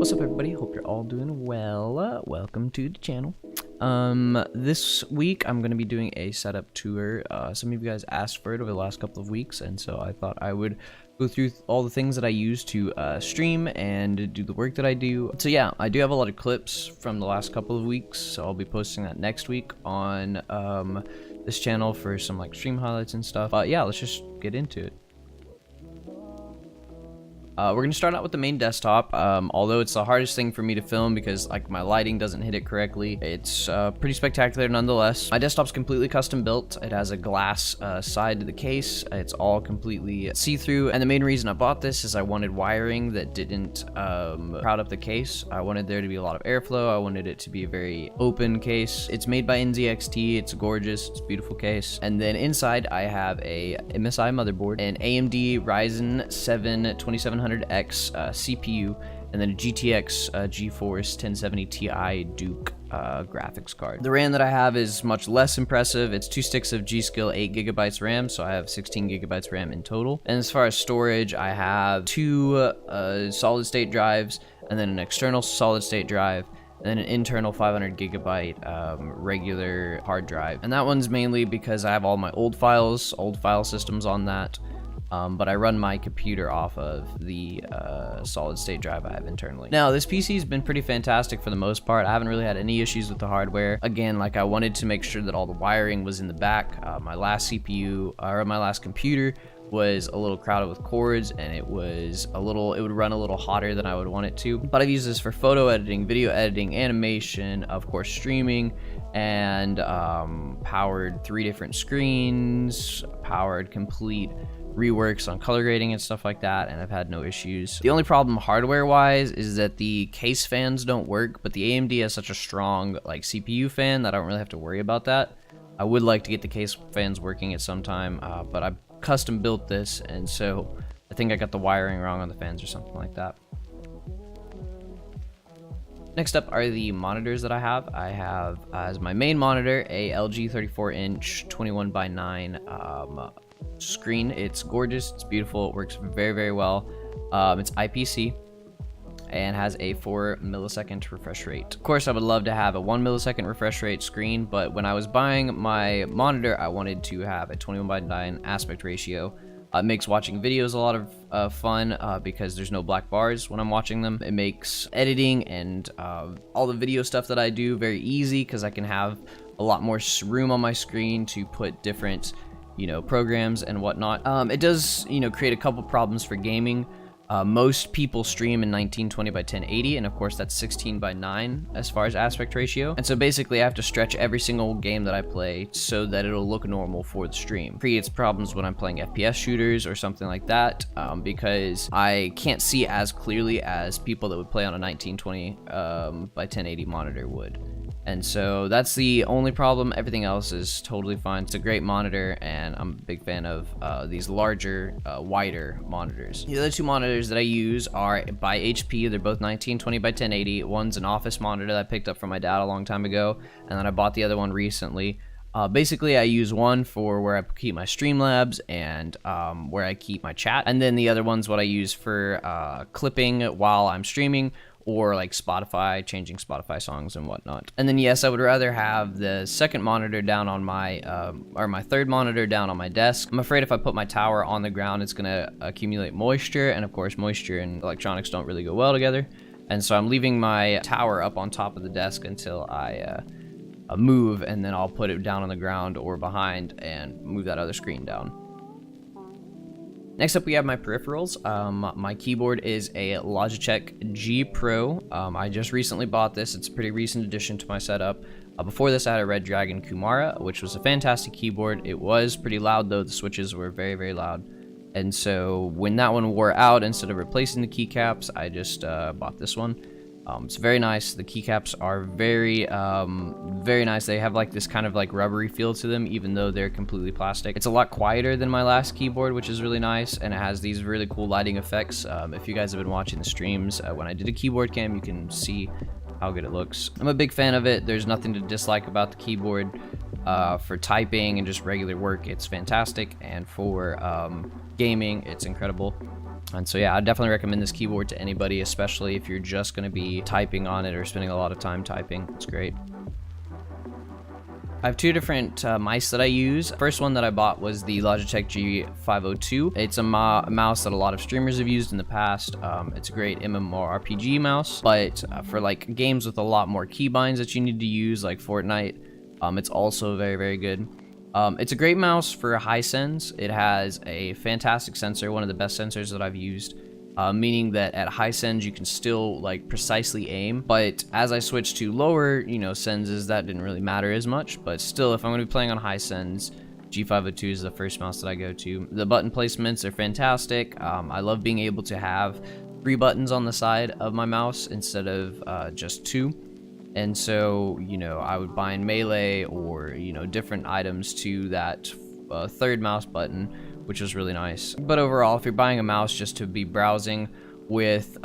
What's up, everybody? Hope you're all doing well. Welcome to the channel. This week I'm going to be doing a setup tour. Some of you guys asked for it over the last couple of weeks, and so I thought I would go through all the things that I use to stream and do the work that I do. So yeah, I do have a lot of clips from the last couple of weeks, so I'll be posting that next week on this channel for some like stream highlights and stuff. But yeah, let's just get into it. We're going to start out with the main desktop, although it's the hardest thing for me to film because like my lighting doesn't hit it correctly. It's pretty spectacular nonetheless. My desktop's completely custom built. It has a glass side to the case. It's all completely see-through, and the main reason I bought this is I wanted wiring that didn't crowd up the case. I wanted there to be a lot of airflow. I wanted it to be a very open case. It's made by NZXT. It's gorgeous. It's a beautiful case. And then inside I have a MSI motherboard, an AMD Ryzen 7 2700X CPU, and then a GTX GeForce 1070 Ti Duke graphics card. The RAM that I have is much less impressive. It's 2 sticks of G.Skill 8GB RAM, so I have 16GB RAM in total. And as far as storage, I have 2 solid state drives, and then an external solid state drive, and then an internal 500GB regular hard drive. And that one's mainly because I have all my old file systems on that. But I run my computer off of the solid state drive I have internally. Now, this PC's been pretty fantastic for the most part. I haven't really had any issues with the hardware. Again, like I wanted to make sure that all the wiring was in the back. My last CPU, or my last computer, was a little crowded with cords, and it would run a little hotter than I would want it to. But I've used this for photo editing, video editing, animation, of course streaming, and powered 3 different screens, powered complete reworks on color grading and stuff like that, and I've had no issues. The only problem hardware wise is that the case fans don't work, but the AMD has such a strong like CPU fan that I don't really have to worry about that. I would like to get the case fans working at some time, but I custom built this, and so I think I got the wiring wrong on the fans or something like that. Next up are the monitors that I have. I have as my main monitor a LG 34-inch 21:9 screen. It's gorgeous, it's beautiful, it works very, very well. It's IPC and has a 4 millisecond refresh rate. Of course, I would love to have a 1 millisecond refresh rate screen, but when I was buying my monitor, I wanted to have a 21:9 aspect ratio. It makes watching videos a lot of fun because there's no black bars when I'm watching them. It makes editing and all the video stuff that I do very easy because I can have a lot more room on my screen to put different programs and whatnot. It does create a couple problems for gaming. Most people stream in 1920x1080, and of course that's 16:9 as far as aspect ratio, and so basically I have to stretch every single game that I play so that it'll look normal for the stream. Creates problems when I'm playing FPS shooters or something like that, because I can't see as clearly as people that would play on a 1920x1080 monitor would. And so that's the only problem. Everything else is totally fine. It's a great monitor, and I'm a big fan of these larger, wider monitors. The other 2 monitors that I use are by HP. They're both 1920x1080. One's an office monitor that I picked up from my dad a long time ago, and then I bought the other one recently. Basically, I use one for where I keep my Streamlabs and where I keep my chat, and then the other one's what I use for clipping while I'm streaming, or like Spotify, changing Spotify songs and whatnot. And then yes, I would rather have the second monitor down on my, or my third monitor down on my desk. I'm afraid if I put my tower on the ground, it's gonna accumulate moisture, and of course moisture and electronics don't really go well together. And so I'm leaving my tower up on top of the desk until I move, and then I'll put it down on the ground or behind and move that other screen down. Next up, we have my peripherals. My keyboard is a Logitech G Pro. I just recently bought this. It's a pretty recent addition to my setup. Before this, I had a Red Dragon Kumara, which was a fantastic keyboard. It was pretty loud, though. The switches were very, very loud. And so when that one wore out, instead of replacing the keycaps, I just bought this one. It's very nice. The keycaps are very, very nice. They have like this kind of like rubbery feel to them, even though they're completely plastic. It's a lot quieter than my last keyboard, which is really nice, and it has these really cool lighting effects. If you guys have been watching the streams, when I did a keyboard cam, you can see how good it looks. I'm a big fan of it. There's nothing to dislike about the keyboard. For typing and just regular work, it's fantastic, and for gaming, it's incredible. And so yeah, I definitely recommend this keyboard to anybody, especially if you're just going to be typing on it or spending a lot of time typing. It's great. I have two different mice that I use. First one that I bought was the Logitech G502. It's a mouse that a lot of streamers have used in the past. It's a great MMORPG mouse, but for like games with a lot more keybinds that you need to use, like Fortnite, it's also very, very good. It's a great mouse for high sends. It has a fantastic sensor, one of the best sensors that I've used. Meaning that at high sends you can still like precisely aim, but as I switched to lower, senses, that didn't really matter as much. But still, if I'm going to be playing on high sends, G502 is the first mouse that I go to. The button placements are fantastic. I love being able to have 3 buttons on the side of my mouse instead of just 2. And so, I would bind melee or, different items to that third mouse button, which was really nice. But overall, if you're buying a mouse just to be browsing with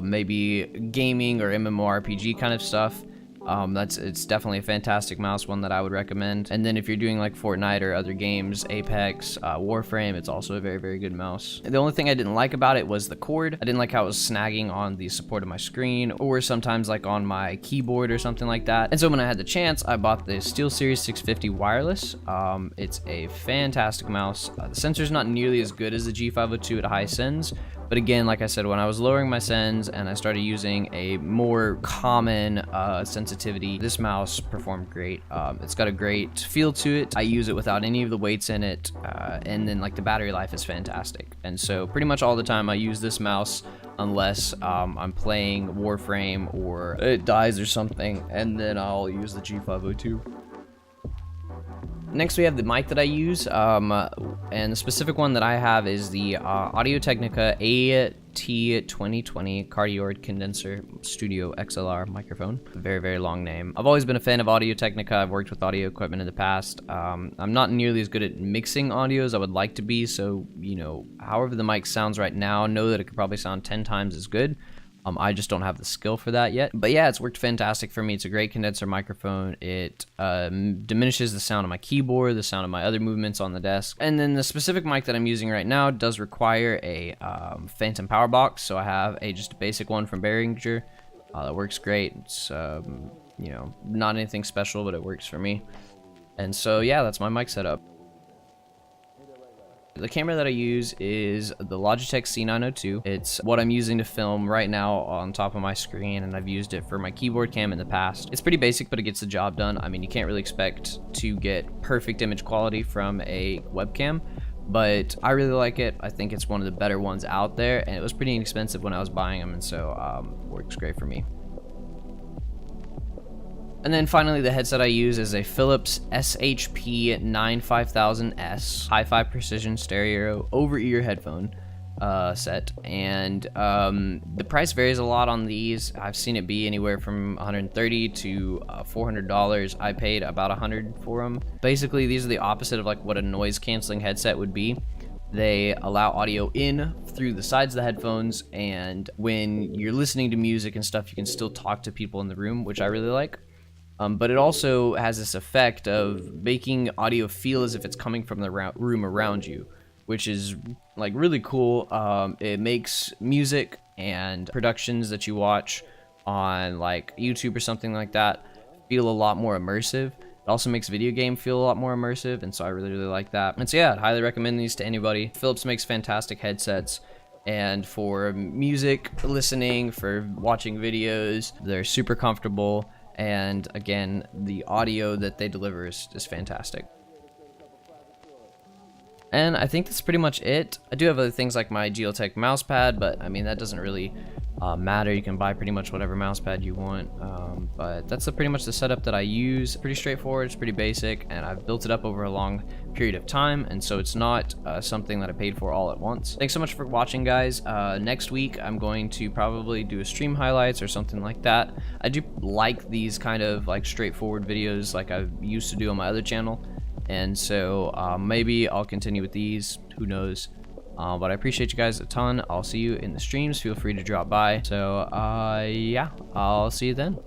maybe gaming or MMORPG kind of stuff, it's definitely a fantastic mouse, one that I would recommend. And then if you're doing like Fortnite or other games, Apex, Warframe, it's also a very, very good mouse. The only thing I didn't like about it was the cord. I didn't like how it was snagging on the support of my screen, or sometimes like on my keyboard or something like that. And so when I had the chance, I bought the SteelSeries 650 wireless. It's a fantastic mouse. The sensor's not nearly as good as the G502 at high sends, but again, like I said, when I was lowering my sends and I started using a more common sensitivity, this mouse performed great. It's got a great feel to it. I use it without any of the weights in it, and then like the battery life is fantastic. And so pretty much all the time I use this mouse unless I'm playing Warframe or it dies or something, and then I'll use the G502. Next, we have the mic that I use, and the specific one that I have is the Audio-Technica AT2020 Cardioid Condenser Studio XLR microphone. Very, very long name. I've always been a fan of Audio-Technica. I've worked with audio equipment in the past. I'm not nearly as good at mixing audio as I would like to be, so, however the mic sounds right now, know that it could probably sound 10 times as good. I just don't have the skill for that yet. But yeah, it's worked fantastic for me. It's a great condenser microphone. It diminishes the sound of my keyboard, the sound of my other movements on the desk. And then the specific mic that I'm using right now does require a phantom power box. So I have just a basic one from Behringer that works great. It's, not anything special, but it works for me. And so yeah, that's my mic setup. The camera that I use is the Logitech C902. It's what I'm using to film right now on top of my screen, and I've used it for my keyboard cam in the past. It's pretty basic, but it gets the job done. I mean, you can't really expect to get perfect image quality from a webcam, but I really like it. I think it's one of the better ones out there, and it was pretty inexpensive when I was buying them, and so works great for me. And then finally, the headset I use is a Philips SHP-95000S Hi-Fi Precision Stereo over-ear headphone set. And the price varies a lot on these. I've seen it be anywhere from $130 to $400. I paid about $100 for them. Basically, these are the opposite of like what a noise-canceling headset would be. They allow audio in through the sides of the headphones, and when you're listening to music and stuff, you can still talk to people in the room, which I really like. But it also has this effect of making audio feel as if it's coming from the room around you, which is like really cool. It makes music and productions that you watch on like YouTube or something like that feel a lot more immersive. It also makes video game feel a lot more immersive, and so I really, really like that. And so yeah, I'd highly recommend these to anybody. Philips makes fantastic headsets, and for music listening, for watching videos, they're super comfortable. And again, the audio that they deliver is fantastic. And I think that's pretty much it. I do have other things like my Geotech mousepad, but I mean, that doesn't really matter. You can buy pretty much whatever mousepad you want. But that's pretty much the setup that I use. Pretty straightforward, it's pretty basic, and I've built it up over a long period of time, and so it's not something that I paid for all at once. Thanks so much for watching, guys. Next week, I'm going to probably do a stream highlights or something like that. I do like these kind of like straightforward videos like I used to do on my other channel. And so maybe I'll continue with these, who knows. But I appreciate you guys a ton. I'll see you in the streams. Feel free to drop by. So yeah, I'll see you then.